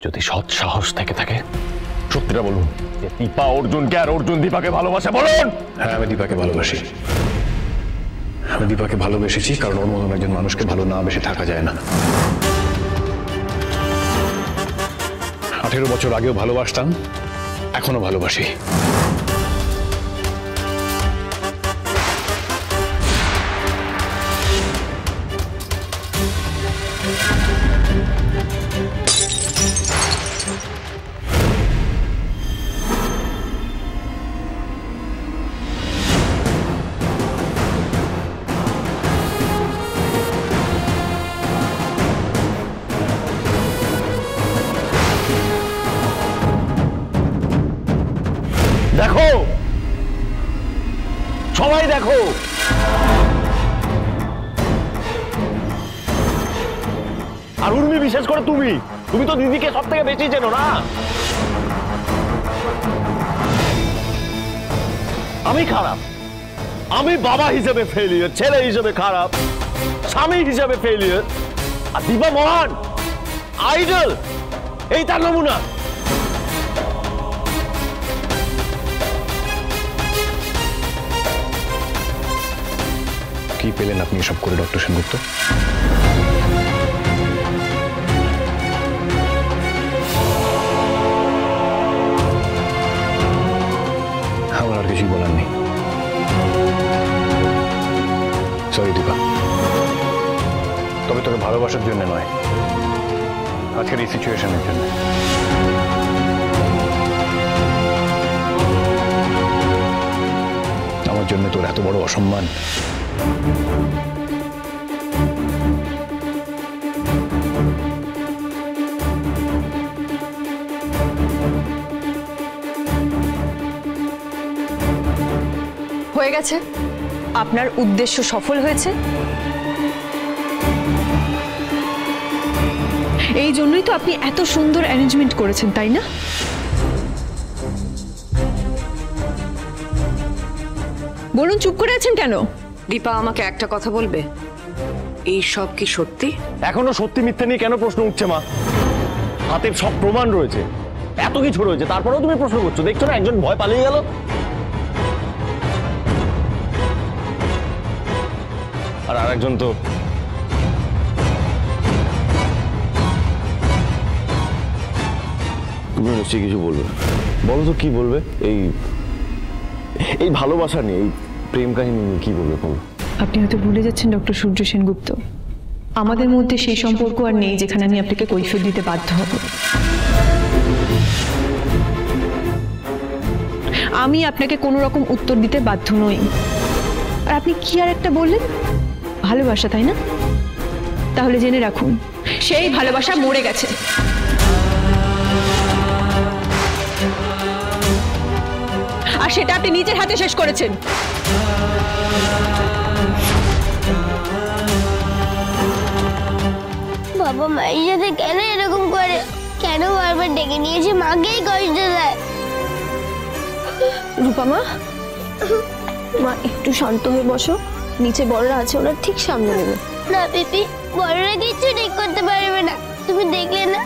যদি সৎ সাহস থেকে থাকে সত্যিটা বলুন যে দীপা অর্জুনকে আর অর্জুন দীপাকে ভালোবাসে, বলুন। হ্যাঁ, আমি দীপাকে ভালোবাসি। আমি দীপাকে ভালোবেসেছি কারণ ওর মতন একজন মানুষকে ভালো না বেশি থাকা যায় না। 18 বছর আগেও ভালোবাসতাম, এখনো ভালোবাসি। দেখো, সবাই দেখো, আর উর্মি বিশেষ করে তুমি তো দিদিকে সব থেকে বেশি চেনো না। আমি খারাপ, আমি বাবা হিসেবে ফেলিয়ার, ছেলে হিসেবে খারাপ, স্বামী হিসেবে ফেলিয়ার, আর দীপা মহান আইডল, এই তার নমুনা। কি পেলেন আপনি এসব করে ডক্টর সেনগুপ্ত? আমার আর কিছুই বলার নেই। সরি দীপা, তবে তোকে ভালোবাসার জন্য নয়, আজকের এই সিচুয়েশনের জন্য। আমার জন্য তোর এত বড় অসম্মান। হয়ে গেছে, আপনার উদ্দেশ্য সফল হয়েছে। এই জন্যই তো আপনি এত সুন্দর অ্যারেঞ্জমেন্ট করেছেন, তাই না? বলুন, চুপ করে আছেন কেন? দীপা, আমাকে একটা কথা বলবে, এই সব কি সত্যি? এখনো সত্যি মিথ্যে নিয়ে কেন প্রশ্ন উঠছে মা? হাতে সব প্রমাণ রয়েছে, এত কিছু রয়েছে, তারপরেও তুমি প্রশ্ন করছো। দেখছো না একজন ভয় পালিয়ে গেল। আর আরেকজন তো তুমি নিশ্চয়ই কিছু বলবে। বলো তো কি বলবে? এই ভালোবাসা নিয়ে, এই প্রেম কাহিনী নিয়ে কি বলবে? বলো। আপনি হয়তো ভুলে যাচ্ছেন ডক্টর সূর্য সেনগুপ্ত, আমাদের মধ্যে সেই সম্পর্ক আর নেই যেখানে আমি আপনাকে কৈফিয়ত দিতে বাধ্য হব। আমি আপনাকে কোনো রকম উত্তর দিতে বাধ্য নই। আর আপনি কি আর একটা বললেন? ভালোবাসা, তাই না? তাহলে জেনে রাখুন, সেই ভালোবাসা মরে গেছে। আর সেটা আপনি নিজের হাতে শেষ করেছেন। বাবা মায়ের সাথে কেন এরকম করে? কেন বারবার ডেকে নিয়েছে? মাকেই কষ্ট দেয়। রূপা মা, মা একটু শান্ত হয়ে বসো, নিচে বড়রা আছে, ওরা ঠিক সামনে নেবে। না পিপি, বড়রা কিছু ঠিক করতে পারবে না। তুমি দেখলে না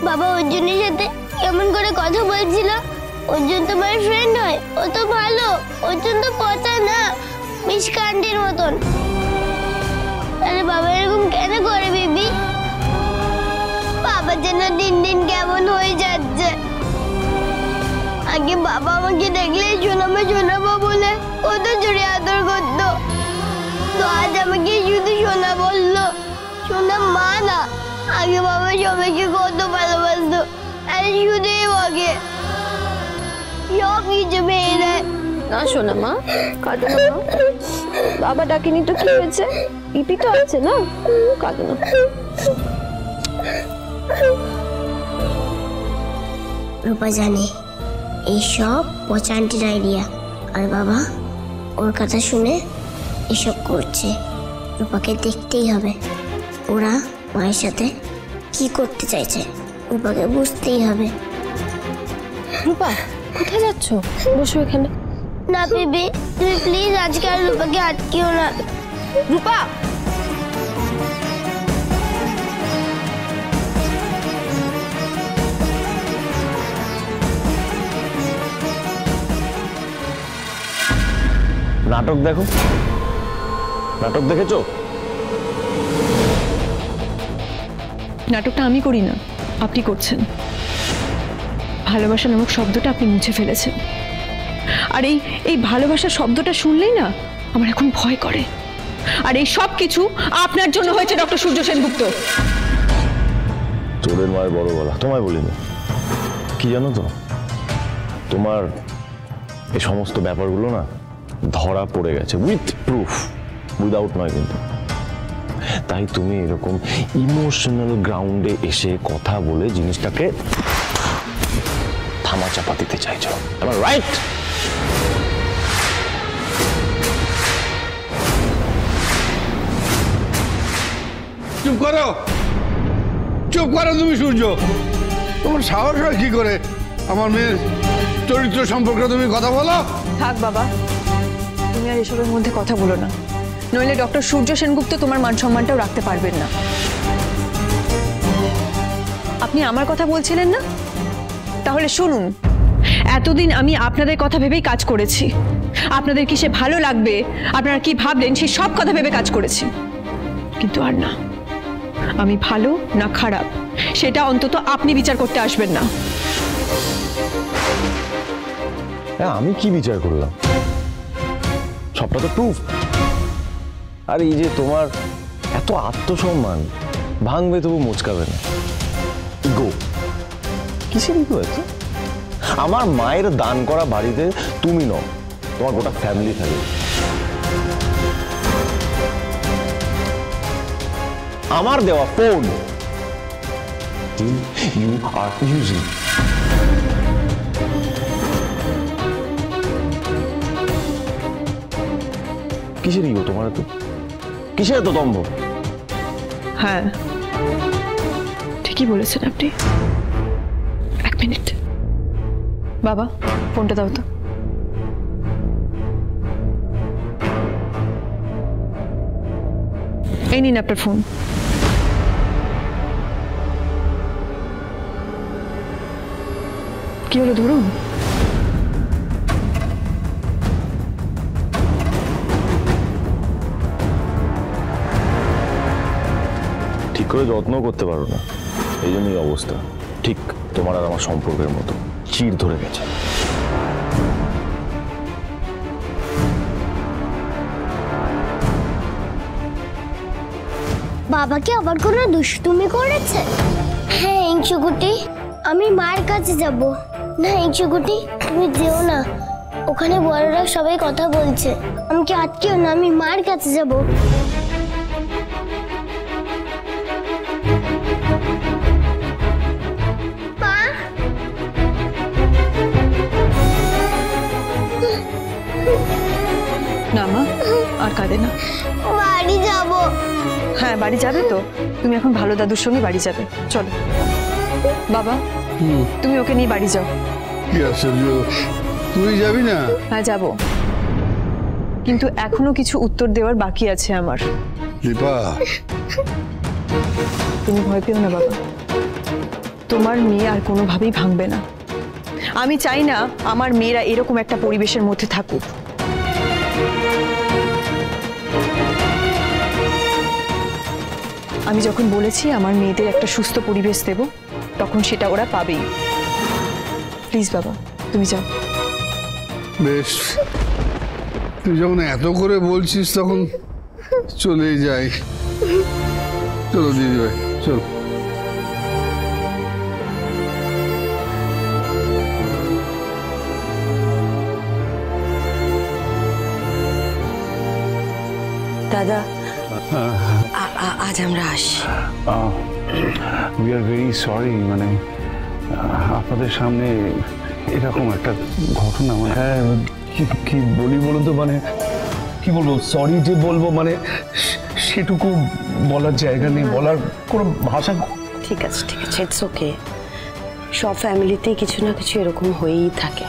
বাবা অর্জুনের সাথে কেমন করে কথা বলছিল? অর্জুন তোমার ফ্রেন্ড হয়, ও তো ভালো। অর্জুন তো পচা না, মিসকান্ডির মতন। আরে বাবা এরকম কেন করে বিবি? বাবা যেন দিন দিন কেমন হয়ে যাচ্ছে। আগে বাবা আমাকে দেখলে শোনাবো বলে কত জোরে আদর করতো, তো আজ আমাকে শুধু শোনা বললো। শোনা মা না, আগে বাবা সবাইকে কত ভালোবাসতো, আর শুধুই ওকে সব কিছু পেয়ে দেয়। না শোনা মা, কাঁদো না মা। বাবা ডাকেনি তো কি হয়েছে? ইপি তো আছে না, কাঁদো না। রূপা জানে এইসব পচা আন্টির আইডিয়া, আর বাবা ওর কথা শুনে এসব করছে। রূপাকে দেখতেই হবে ওরা মায়ের সাথে কি করতে চাইছে, রূপাকে বুঝতেই হবে। রূপা, কোথায় যাচ্ছ? বসো এখানে। না বেবি, তুমি প্লিজ আজকে আর রূপাকে আটকিও না। রূপা, নাটক দেখো, নাটক দেখেছো? নাটকটা আমি করি না, আপনি করছেন। ভালোবাসা নামক শব্দটা আপনি মুছে ফেলেছেন। আর এই ভালোবাসা শব্দটা শুনলেই না আমার এখন ভয় করে। আর এই সব কিছু আপনার জন্য হয়েছে ডক্টর সূর্য সেনগুপ্ত। তোদের মায়ের বড় গলা, তোমায় বলিনি। কি জানো তো, তোমার এই সমস্ত ব্যাপারগুলো না ধরা পড়ে গেছে, উইথ প্রুফ, উইদাউট নয় কিন্তু। তাই তুমি এরকম ইমোশনাল গ্রাউন্ডে এসে কথা বলে জিনিসটাকে থামা চাপা দিতে চাইছো, আমার রাইট? চুপ করো, চুপ করো তুমি সূর্য। তোমার সাহস হয় কি করে আমার মেয়ের চরিত্র সম্পর্কে তুমি কথা বলো? থাক বাবা, তুমি আর এসবের মধ্যে কথা বলো না, নইলে ডক্টর সূর্য সেনগুপ্ত তোমার মান সম্মানটাও রাখতে পারবেন না। আপনি আমার কথা বলছিলেন না? তাহলে শুনুন, এতদিন আমি আপনাদের কথা ভেবেই কাজ করেছি। আপনাদের কিসে ভালো লাগবে, আপনারা কি ভাবলেন, সেই সব কথা ভেবে কাজ করেছি। কিন্তু আর না, আমি ভালো না খারাপ সেটা অন্তত আপনি বিচার করতে আসবেন না। হ্যাঁ, আমি কি বিচার করলাম? সবটা তো প্রুফ। আর এই যে তোমার এত আত্মসম্মান, ভাঙবে তবু মোচকাবে না। ইগো, কিসের ইগো আছে? আমার মায়ের দান করা বাড়িতে তুমি নও, তোমার গোটা ফ্যামিলি থাকে। আমার দেওয়া ফোন ইউ আর ইউজিং। কিসের ইগো তোমার এত? কিসের এত দম্ভ? হ্যাঁ, ঠিকই বলেছেন আপনি। এক মিনিট বাবা, ফোনটা দাও তো। এই নিন আপনার ফোন। কি হলো, ধরুন? ঠিক করে যত্ন করতে পারো না, এই জন্যই অবস্থা। ঠিক তোমার আর আমার সম্পর্কের মতো, চির ধরে গেছে। বাবা কি আবার কোনো দুষ্টুমি করেছে? হ্যাঁ ইঞ্চুকুটি, আমি মার কাছে যাব। না ইঞ্চুকুটি, তুমি যেও না, ওখানে বড়রা সবাই কথা বলছে। আমাকে আটকেও না, আমি মার কাছে যাব। না মা, আর কাঁদে না। বাড়ি যাব। হ্যাঁ, বাড়ি যাবে তো। তুমি এখন ভালো দাদুর সঙ্গে বাড়ি যাবে, চলো। বাবা, তুমি ওকে নিয়ে বাড়ি যাও। কি আশ্চর্য, তুই যাবি না? হ্যাঁ যাব, কিন্তু এখনো কিছু উত্তর দেওয়ার বাকি আছে আমার। দীপা, তুমি ভয় পেও না বাবা, তোমার মেয়ে আর কোনোভাবেই ভাঙবে না। আমি চাই না আমার মেয়েরা এরকম একটা পরিবেশের মধ্যে থাকুক। আমি যখন বলেছি আমার মেয়েদের একটা সুস্থ পরিবেশ দেব, তখন সেটা ওরা পাবেই। প্লিজ বাবা, তুমি যাও। বেশ, তুই যখন এত করে বলছিস তখন চলেই যাই। চলো দিদি ভাই, চলো। দাদা, আজ আমরা আসি। উই আর ভেরি সরি, মানে আপনাদের সামনে এরকম একটা ঘটনা, মানে হ্যাঁ, কি বলি বলুন তো, মানে কি বলবো, সরি যে বলবো, মানে সেটুকু বলার জায়গা নেই, বলার কোনো ভাষা। ঠিক আছে, ঠিক আছে, ইটস ওকে। সব ফ্যামিলিতেই কিছু না কিছু এরকম হয়েই থাকে।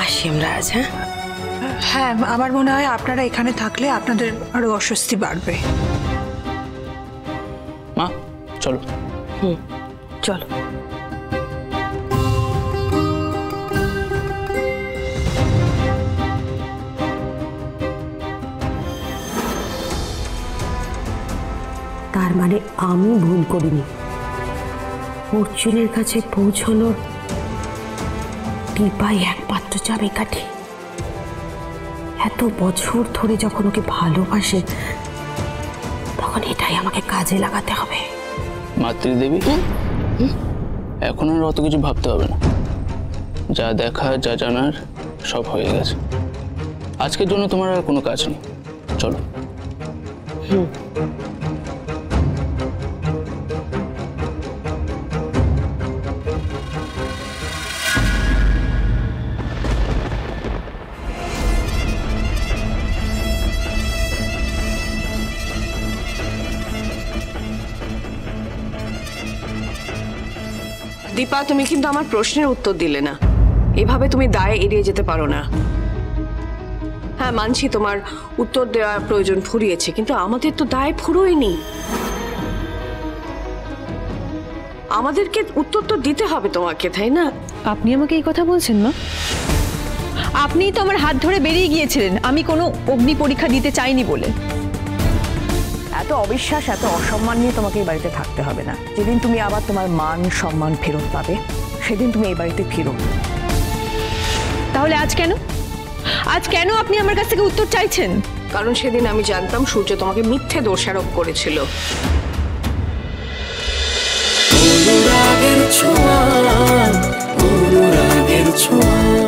আসি আমরা আজ। হ্যাঁ হ্যাঁ, আমার মনে হয় আপনারা এখানে থাকলে আপনাদের আরো অস্বস্তি বাড়বে। মা চলো। চলো। তার মানে আমি ভুল করিনি। অর্জুনের কাছে পৌঁছানোর দীপাই একমাত্র চাবিকাঠি। এত বছর ধরে যখন ওকে ভালোবাসে তখন এটাই আমাকে কাজে লাগাতে হবে। মাতৃদেবী, এখন আর অত কিছু ভাবতে হবে না। যা দেখা যা জানার সব হয়ে গেছে। আজকের জন্য তোমার আর কোনো কাজ নেই, চলো। দীপা, তুমি কিন্তু আমার প্রশ্নের উত্তর দিলে না। এভাবে তুমি দায় এড়িয়ে যেতে পারো না। হ্যাঁ, মানছি তোমার উত্তর দেওয়ার প্রয়োজন ফুরিয়েছে, কিন্তু আমাদের তো দায় ফুরোয়নি। আমাদেরকে উত্তর তো দিতে হবে তোমাকে, তাই না? আপনি আমাকে এই কথা বলছেন মা? আপনিই তো আমার হাত ধরে বেরিয়ে গিয়েছিলেন আমি কোনো অগ্নি পরীক্ষা দিতে চাইনি বলে। এত অবিশ্বাস, এত অসম্মান নিয়ে তোমাকে এই বাড়িতে থাকতে হবে না। যেদিন তুমি আবার তোমার মান সম্মান ফেরত পাবে সেদিন তুমি এই বাড়িতে ফিরো। তাহলে আজ কেন? আজ কেন আপনি আমার কাছ থেকে উত্তর চাইছেন? কারণ সেদিন আমি জানতাম সূর্য তোমাকে মিথ্যে দোষারোপ করেছিল। অনুরাগের ছোঁয়া, অনুরাগের ছোঁয়া।